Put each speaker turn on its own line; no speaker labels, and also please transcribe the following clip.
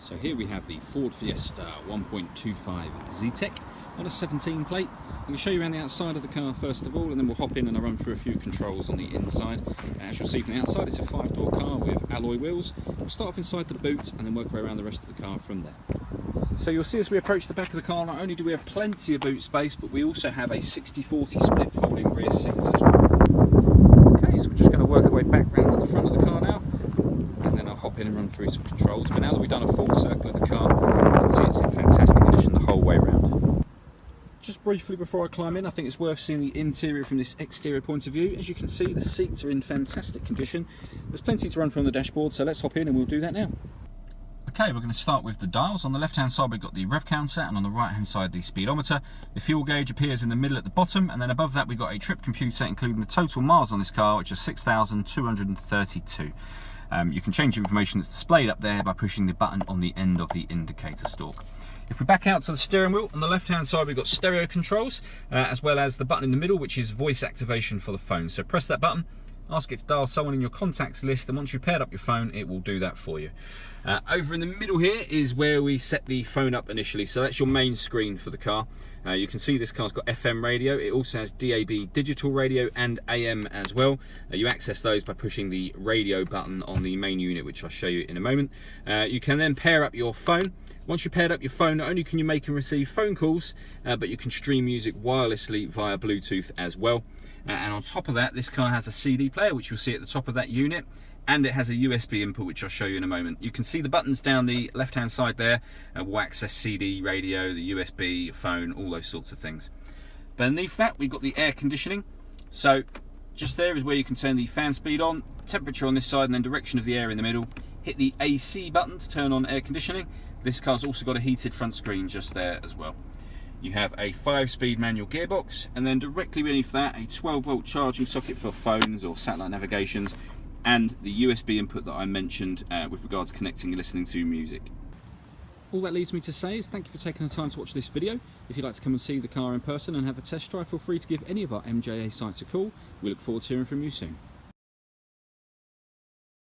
So here we have the Ford Fiesta 1.25 Z-Tech on a 17 plate. I'm going to show you around the outside of the car first of all, and then we'll hop in and I'll run through a few controls on the inside. As you'll see from the outside, it's a 5-door car with alloy wheels. We'll start off inside the boot and then work our way around the rest of the car from there. So you'll see as we approach the back of the car, not only do we have plenty of boot space, but we also have a 60-40 split folding rear seats as well. Okay, so we're just going to work our way back round to the front of the car now, and then I'll hop in and run through some controls. But now that we've done a full circle of the car, you can see it's in fantastic condition the whole way around. Just briefly before I climb in, I think it's worth seeing the interior from this exterior point of view. As you can see, the seats are in fantastic condition. There's plenty to run from the dashboard, so let's hop in and we'll do that now. Okay, we're going to start with the dials. On the left hand side we've got the rev counter, and on the right hand side the speedometer. The fuel gauge appears in the middle at the bottom, and then above that we've got a trip computer including the total miles on this car, which is 6,232. You can change the information that's displayed up there by pushing the button on the end of the indicator stalk. If we back out to the steering wheel, on the left hand side we've got stereo controls, as well as the button in the middle, which is voice activation for the phone. So press that button, ask it to dial someone in your contacts list, and once you've paired up your phone, it will do that for you. Over in the middle here is where we set the phone up initially, so that's your main screen for the car. You can see this car's got FM radio, it also has DAB digital radio and AM as well. You access those by pushing the radio button on the main unit, which I'll show you in a moment. You can then pair up your phone. Once you've paired up your phone, not only can you make and receive phone calls, but you can stream music wirelessly via Bluetooth as well. And on top of that, this car has a CD player, which you'll see at the top of that unit, and it has a USB input, which I'll show you in a moment. You can see the buttons down the left hand side there will access CD, radio, the USB, phone, all those sorts of things. Beneath that we've got the air conditioning. So just there is where you can turn the fan speed on, temperature on this side, and then direction of the air in the middle. Hit the AC button to turn on air conditioning. This car's also got a heated front screen just there as well. You have a 5-speed manual gearbox, and then directly beneath that a 12-volt charging socket for phones or satellite navigations, and the USB input that I mentioned with regards to connecting and listening to music. All that leaves me to say is thank you for taking the time to watch this video. If you'd like to come and see the car in person and have a test drive, feel free to give any of our MJA sites a call. We look forward to hearing from you soon.